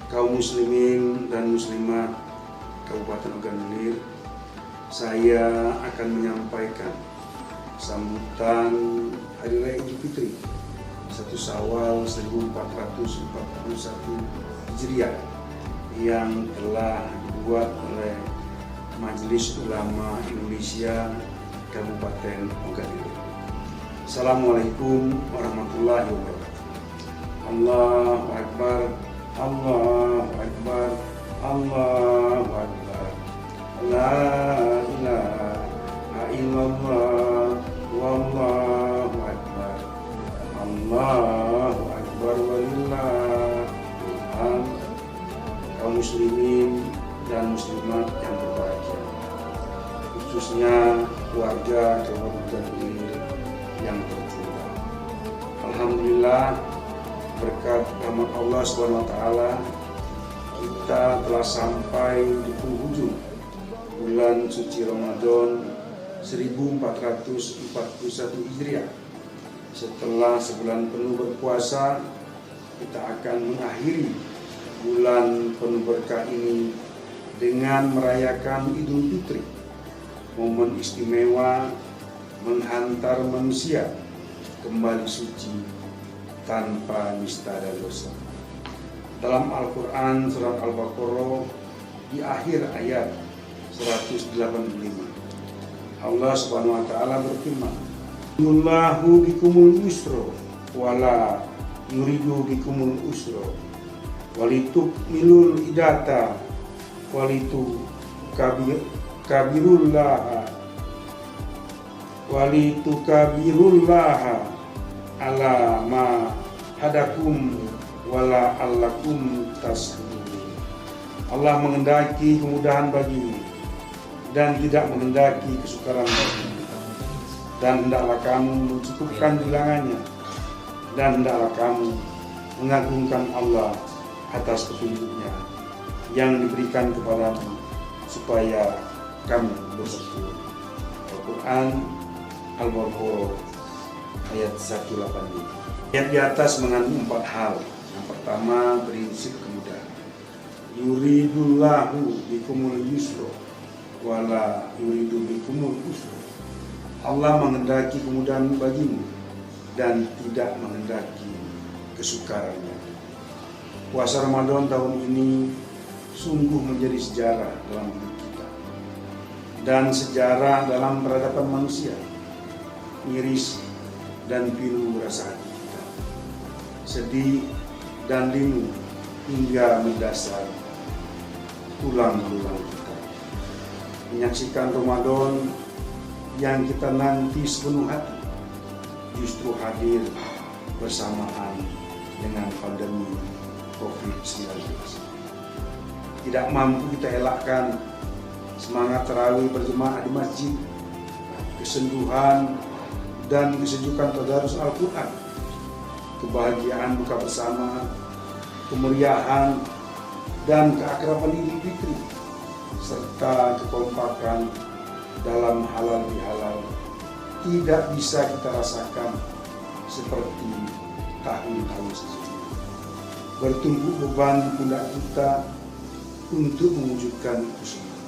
kaum muslimin dan muslimat Kabupaten Ogan Ilir, saya akan menyampaikan sambutan Hari Raya Idul Fitri 1 Syawal 1441 Hijriah yang telah dibuat oleh Majelis Ulama Indonesia Kabupaten Ogan Ilir. Assalamualaikum warahmatullahi wabarakatuh. Allahu Akbar, Allahu Akbar, Allahu Akbar. La ilaha illallah, wallahu akbar. Allahu Akbar walillahil hamd. Kaum muslimin dan muslimat yang berbahagia, khususnya keluarga Kabupaten Ilir yang tercinta. Alhamdulillah, berkat rahmat Allah SWT, kita telah sampai di penghujung bulan suci Ramadan 1441 Hijriah. Setelah sebulan penuh berpuasa, kita akan mengakhiri bulan penuh berkah ini dengan merayakan Idul Fitri, momen istimewa menghantar manusia kembali suci tanpa nista dan dosa. Dalam Al-Quran surat Al-Baqarah di akhir ayat 185, Allah Subhanahu wa taala berfirman, "Yullahu bikumul yusra wala yuridu bikumul usra walitukmilul idata walitu kabirullaha walitukabirullaha ala ma hadakum wala allakum tashkurun." Allah menghendaki kemudahan bagimu dan tidak menghendaki kesukaran bagimu, dan hendaklah kamu mencukupkan bilangannya, dan hendaklah kamu mengagungkan Allah atas petunjuknya yang diberikan kepadamu supaya kamu bersyukur. Al-Quran Al-Baqarah ayat 185. Ayat di atas mengandung 4 hal. Yang pertama, prinsip kemudahan. Yuridullahu bikumul yusra wala yuridu bikumul usra. Allah menghendaki kemudahan bagimu dan tidak menghendaki kesukarannya. Puasa Ramadan tahun ini sungguh menjadi sejarah dalam hidup kita dan sejarah dalam peradaban manusia. Miris dan pilu rasa hati kita, sedih dan lindu hingga mendasar tulang belulang kita. Menyaksikan Ramadan yang kita nanti sepenuh hati justru hadir bersamaan dengan pandemi COVID-19. Tidak mampu kita elakkan semangat tarawih berjemaah di masjid, kesenduhan dan kesejukan tadarus Al-Quran, kebahagiaan buka bersama, kemeriahan dan keakraban Idul Fitri, serta kekompakan dalam halal bihalal tidak bisa kita rasakan seperti tahun-tahun sebelumnya. Bertumpuk beban di pundak kita untuk mewujudkan itu semua.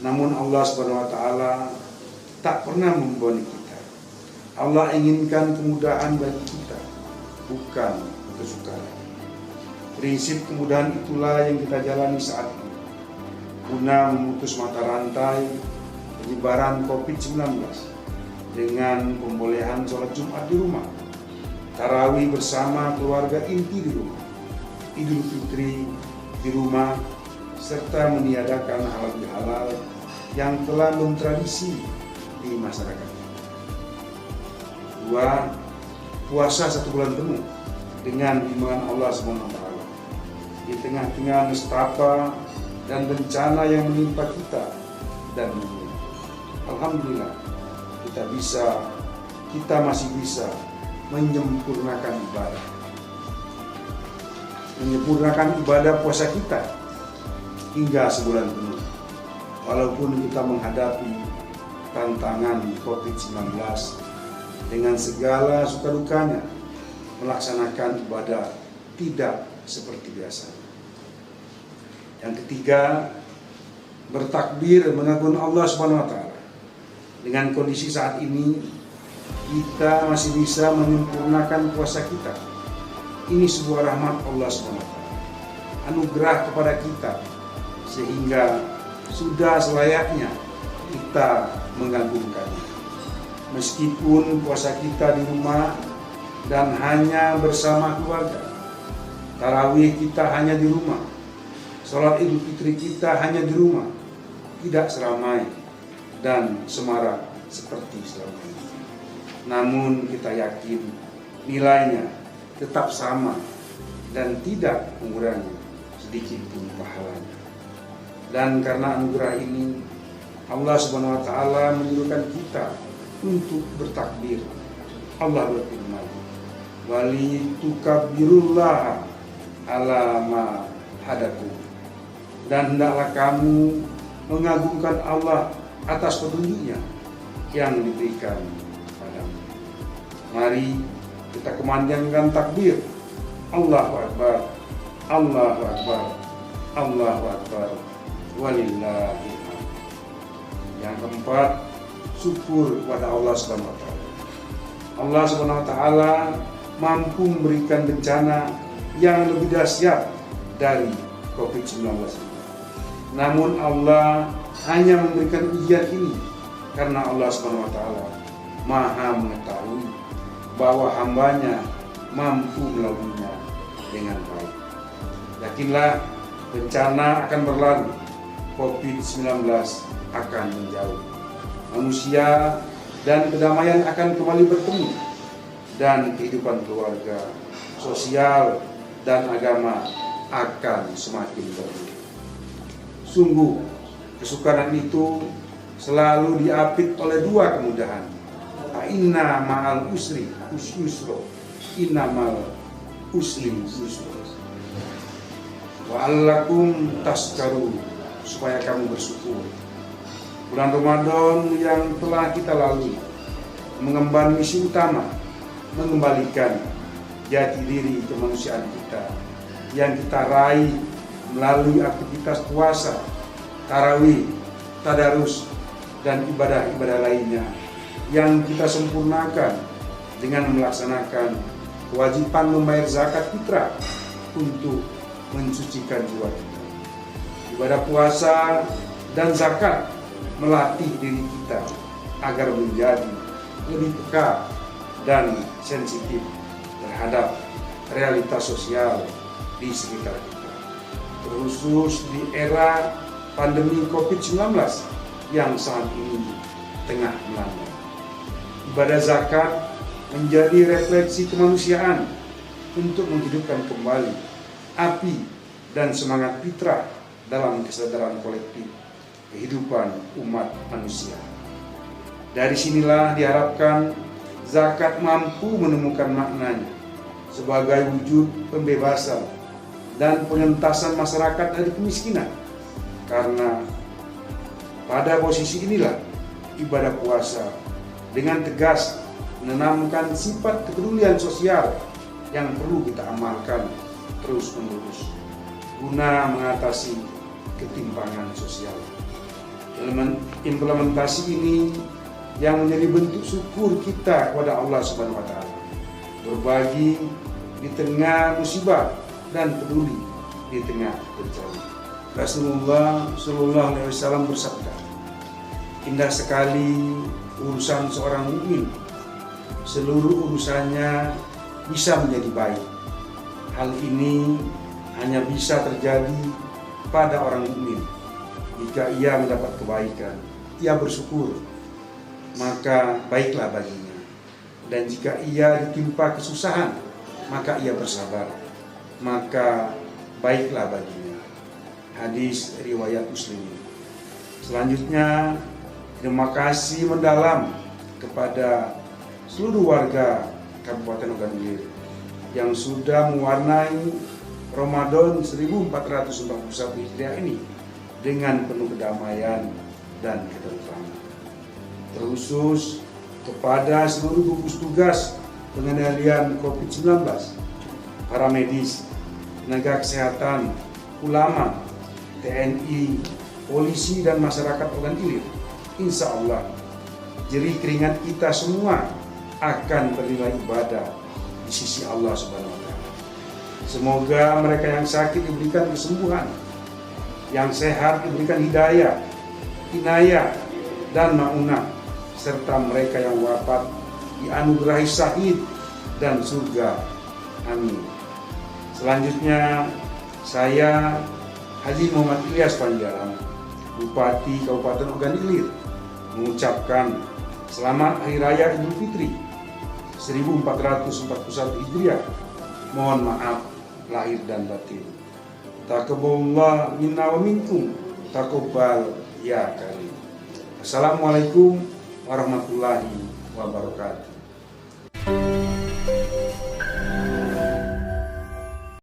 Namun Allah Subhanahu wa taala tak pernah membebani kita. Allah inginkan kemudahan bagi kita, bukan kesukaran. Prinsip kemudahan itulah yang kita jalani saat ini, guna memutus mata rantai penyebaran COVID-19 dengan pembolehan sholat Jumat di rumah, tarawih bersama keluarga inti di rumah, Idul Fitri di rumah, serta meniadakan halal bihalal yang telah mentradisi di masyarakat. 2. Puasa 1 bulan penuh dengan bimbingan Allah SWT di tengah-tengah nestapa dan bencana yang menimpa kita dan dunia. Alhamdulillah, kita masih bisa menyempurnakan ibadah puasa kita hingga sebulan penuh, walaupun kita menghadapi tantangan COVID-19 dengan segala suka dukanya, melaksanakan ibadah tidak seperti biasa. Yang ketiga, bertakbir mengagungkan Allah Subhanahu wa taala. Dengan kondisi saat ini, kita masih bisa menyempurnakan puasa kita. Ini sebuah rahmat Allah Subhanahu wa taala, anugerah kepada kita, sehingga sudah selayaknya kita mengagungkannya. Meskipun puasa kita di rumah dan hanya bersama keluarga, tarawih kita hanya di rumah, sholat Idul Fitri kita hanya di rumah, tidak seramai dan semarak seperti selama ini. Namun kita yakin nilainya tetap sama dan tidak mengurangi sedikit pun pahalanya. Dan karena anugerah ini, Allah Subhanahu wa taala menyuruhkan kita untuk bertakbir. Allah berfirman, "Wali tukabbirullah ala ma hadakum." Dan hendaklah kamu mengagungkan Allah atas petunjuknya yang diberikan padamu. Mari kita kumandangkan takbir. Allahu Akbar, Allahu Akbar, Allahu Akbar, walillahil hamd. Yang keempat, syukur kepada Allah Subhanahu wa taala. Allah Subhanahu wa taala mampu memberikan bencana yang lebih dahsyat dari COVID-19 ini. Namun Allah hanya memberikan ujian ini karena Allah Subhanahu wa taala Maha mengetahui bahwa hambanya mampu melaluinya dengan baik. Yakinlah bencana akan berlalu, COVID-19 akan menjauh. Manusia dan kedamaian akan kembali bertemu, dan kehidupan keluarga, sosial, dan agama akan semakin berlimpah. Sungguh, kesukaran itu selalu diapit oleh dua kemudahan. Inna ma'al usri yusra, inna ma'al usri yusra. Wa allakum taskaru, supaya kamu bersyukur. Bulan Ramadan yang telah kita lalui mengemban misi utama, mengembalikan jati diri kemanusiaan kita yang kita raih melalui aktivitas puasa, tarawih, tadarus, dan ibadah-ibadah lainnya yang kita sempurnakan dengan melaksanakan kewajiban membayar zakat fitrah untuk mensucikan jiwa kita. Ibadah puasa dan zakat melatih diri kita agar menjadi lebih peka dan sensitif terhadap realitas sosial di sekitar kita, terkhusus di era pandemi COVID-19 yang saat ini tengah melanda. Ibadah zakat menjadi refleksi kemanusiaan untuk menghidupkan kembali api dan semangat fitrah dalam kesadaran kolektif kehidupan umat manusia. Dari sinilah diharapkan zakat mampu menemukan maknanya sebagai wujud pembebasan dan penuntasan masyarakat dari kemiskinan. Karena pada posisi inilah ibadah puasa dengan tegas menanamkan sifat kepedulian sosial yang perlu kita amalkan terus-menerus guna mengatasi ketimpangan sosial. Implementasi ini yang menjadi bentuk syukur kita kepada Allah Subhanahu wa taala. Berbagi di tengah musibah dan peduli di tengah bencana. Rasulullah Shallallahu alaihi wasallam bersabda, "Indah sekali urusan seorang mukmin. Seluruh urusannya bisa menjadi baik. Hal ini hanya bisa terjadi pada orang mukmin. Jika ia mendapat kebaikan, ia bersyukur, maka baiklah baginya. Dan jika ia ditimpa kesusahan, maka ia bersabar, maka baiklah baginya." Hadis riwayat Muslim. Selanjutnya, terima kasih mendalam kepada seluruh warga Kabupaten Ogan Ilir yang sudah mewarnai Ramadan 1441 Hijriah ini dengan penuh kedamaian dan ketentraman. Terkhusus kepada seluruh gugus tugas pengendalian COVID-19, para medis, tenaga kesehatan, ulama, TNI, polisi, dan masyarakat Ogan Ilir, insya Allah jerih keringat kita semua akan bernilai ibadah di sisi Allah Subhanahu wa Ta'ala. Semoga mereka yang sakit diberikan kesembuhan, yang sehat diberikan hidayah, inayah, dan maunah, serta mereka yang wafat dianugerahi syahid dan surga. Amin. Selanjutnya, saya Haji Muhammad Ilyas Panjaram, Bupati Kabupaten Ogan Ilir, mengucapkan selamat Hari Raya Idul Fitri 1441 Hijriah. Mohon maaf lahir dan batin. Taqabbalallah minna wa minkum, taqabbal ya karim. Assalamualaikum warahmatullahi wabarakatuh.